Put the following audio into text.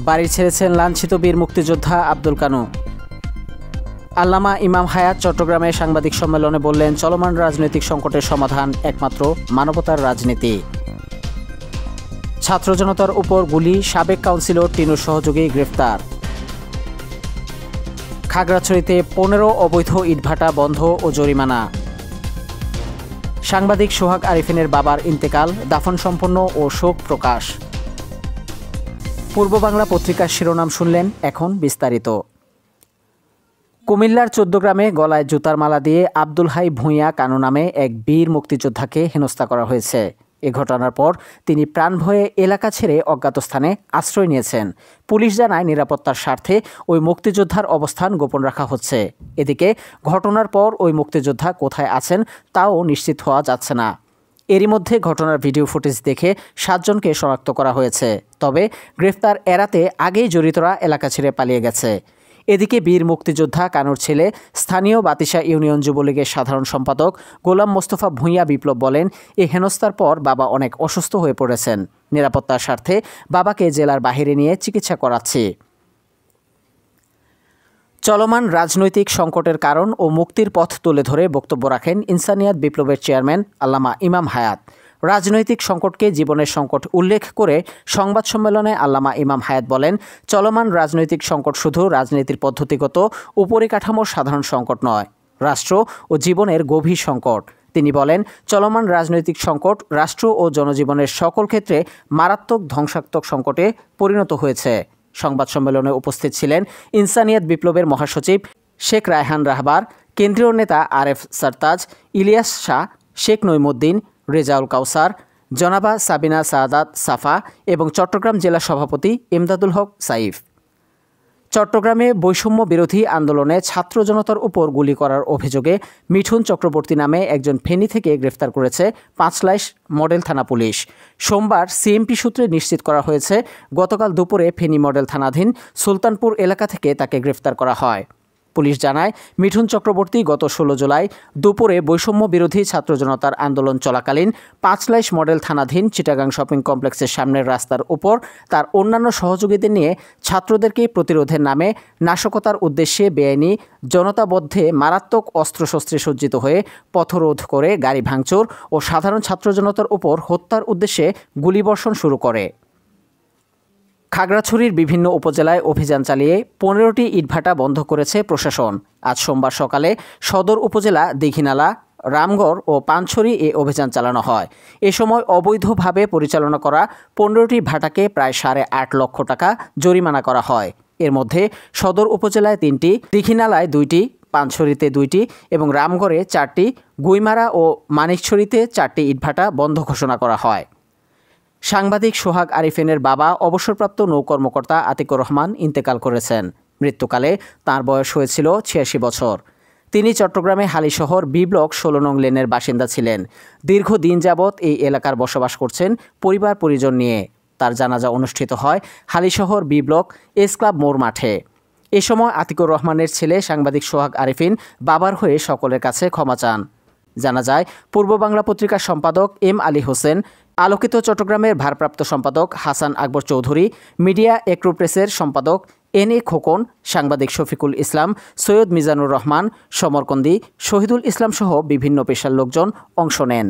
বাড়ি ছেড়েছেন লাঞ্ছিত বীর মুক্তিযোদ্ধা আব্দুল কানু। আল্লামা ইমাম হায়াত চট্টগ্রামে সাংবাদিক সম্মেলনে বললেন, চলমান রাজনৈতিক সংকটের সমাধান একমাত্র মানবতার রাজনীতি। ছাত্র জনতার উপর গুলি, সাবেক কাউন্সিলর টিনুর সহযোগী গ্রেফতার। খাগড়াছড়িতে 15 অবৈধ ইটভাটা বন্ধ ও জরিমানা। সাংবাদিক সোহাগ আরিফিনের বাবার ইন্তেকাল, দাফন সম্পন্ন ও শোক প্রকাশ। পূর্ব বাংলা পত্রিকার শিরোনাম শুনলেন, এখন বিস্তারিত। কুমিল্লার 14 গ্রামে গলায় জুতার মালা দিয়ে আব্দুল হাই ভূঁইয়া কানু নামে এক বীর মুক্তিযোদ্ধাকে হেনস্থা করা হয়েছে। এ ঘটনার পর তিনি প্রাণ ভয়ে এলাকা ছেড়ে অজ্ঞাত স্থানে আশ্রয় নিয়েছেন। পুলিশ জানায়, নিরাপত্তার স্বার্থে ওই মুক্তিযোদ্ধার অবস্থান গোপন রাখা হচ্ছে। এদিকে ঘটনার পর ওই মুক্তিযোদ্ধা কোথায় আছেন তাও নিশ্চিত হওয়া যাচ্ছে না। এরই মধ্যে ঘটনার ভিডিও ফুটেজ দেখে 7 জনকে শনাক্ত করা হয়েছে। তবে গ্রেফতার এড়াতে আগেই জড়িতরা এলাকা ছেড়ে পালিয়ে গেছে। এদিকে বীর মুক্তিযোদ্ধা কানুর ছেলে, স্থানীয় বাতিশা ইউনিয়ন যুবলীগের সাধারণ সম্পাদক গোলাম মোস্তফা ভূঁইয়া বিপ্লব বলেন, এই হেনস্থার পর বাবা অনেক অসুস্থ হয়ে পড়েছেন। নিরাপত্তার স্বার্থে বাবাকে জেলার বাইরে নিয়ে চিকিৎসা করাচ্ছি। চলমান রাজনৈতিক সংকটের কারণ ও মুক্তির পথ তুলে ধরে বক্তব্য রাখেন ইনসানিয়াত বিপ্লবের চেয়ারম্যান আল্লামা ইমাম হায়াত। রাজনৈতিক সংকটকে জীবনের সংকট উল্লেখ করে সংবাদ সম্মেলনে আল্লামা ইমাম হায়াত বলেন, চলমান রাজনৈতিক সংকট শুধু রাজনীতির পদ্ধতিগত উপরিকাঠামোর সাধারণ সংকট নয়, রাষ্ট্র ও জীবনের গভীর সংকট। তিনি বলেন, চলমান রাজনৈতিক সংকট রাষ্ট্র ও জনজীবনের সকল ক্ষেত্রে মারাত্মক ধ্বংসাত্মক সংকটে পরিণত হয়েছে। সংবাদ সম্মেলনে উপস্থিত ছিলেন ইনসানিয়াত বিপ্লবের মহাসচিব শেখ রায়হান রাহবার, কেন্দ্রীয় নেতা আরেফ সারতাজ, ইলিয়াস শাহ, শেখ নইমুদ্দিন, রেজাউল কাউসার, জনাবা সাবিনা সাদাত সাফা এবং চট্টগ্রাম জেলা সভাপতি ইমদাদুল হক সাইফ। চট্টগ্রামে বৈষম্য বিরোধী আন্দোলনে ছাত্র জনতার উপর গুলি করার অভিযোগে মিঠুন চক্রবর্তী নামে একজন ফেনী থেকে গ্রেফতার করেছে পাঁচলাইশ মডেল থানা পুলিশ। সোমবার সিএমপি সূত্রে নিশ্চিত করা হয়েছে, গতকাল দুপুরে ফেনী মডেল থানাধীন সুলতানপুর এলাকা থেকে তাকে গ্রেফতার করা হয়। পুলিশ জানায়, মিঠুন চক্রবর্তী গত 16 জুলাই দুপুরে বৈষম্য বিরোধী ছাত্র জনতার আন্দোলন চলাকালীন পাঁচলাইশ মডেল থানাধীন চিটাগাং শপিং কমপ্লেক্সের সামনের রাস্তার উপর তার অন্যান্য সহযোগীদের নিয়ে ছাত্রদেরকে প্রতিরোধের নামে নাশকতার উদ্দেশ্যে বেআইনি জনতাবদ্ধে মারাত্মক অস্ত্রশস্ত্রে সজ্জিত হয়ে পথরোধ করে গাড়ি ভাঙচুর ও সাধারণ ছাত্র জনতার উপর হত্যার উদ্দেশ্যে গুলিবর্ষণ শুরু করে। খাগড়াছড়ির বিভিন্ন উপজেলায় অভিযান চালিয়ে 15টি ইটভাটা বন্ধ করেছে প্রশাসন। আজ সোমবার সকালে সদর উপজেলা দীঘিনালা, রামগড় ও পানছড়ি এ অভিযান চালানো হয়। এ সময় অবৈধভাবে পরিচালনা করা 15টি ভাটাকে প্রায় 8.5 লক্ষ টাকা জরিমানা করা হয়। এর মধ্যে সদর উপজেলায় 3টি, দীঘিনালায় 2টি, পানছড়িতে 2টি এবং রামগড়ে 4টি, গুইমারা ও মানিকছড়িতে 4টি ইটভাটা বন্ধ ঘোষণা করা হয়। সাংবাদিক সোহাগ আরিফিনের বাবা অবসরপ্রাপ্ত নৌ কর্মকর্তা আতিকুর রহমান ইন্তেকাল করেছেন। মৃত্যুকালে তাঁর বয়স হয়েছিল 86 বছর। তিনি চট্টগ্রামে হালিশহর বি ব্লক 16 নং লেনের বাসিন্দা ছিলেন। দীর্ঘদিন যাবৎ এই এলাকার বসবাস করছেন পরিবার পরিজন নিয়ে। তার জানাজা অনুষ্ঠিত হয় Halisahar B block S club মোড় মাঠে। এ সময় আতিকুর রহমানের ছেলে সাংবাদিক সোহাগ আরিফিন বাবার হয়ে সকলের কাছে ক্ষমা চান। জানা যায়, পূর্ব বাংলা পত্রিকার সম্পাদক এম আলী হোসেন, আলোকিত চট্টগ্রামের ভারপ্রাপ্ত সম্পাদক হাসান আকবর চৌধুরী, মিডিয়া এক্রোপ্রেসের সম্পাদক এন.এ. খোকন, সাংবাদিক শফিকুল ইসলাম, সৈয়দ মিজানুর রহমান, সমরকন্দি, শহীদুল ইসলাম সহ বিভিন্ন পেশার লোকজন অংশ নেন।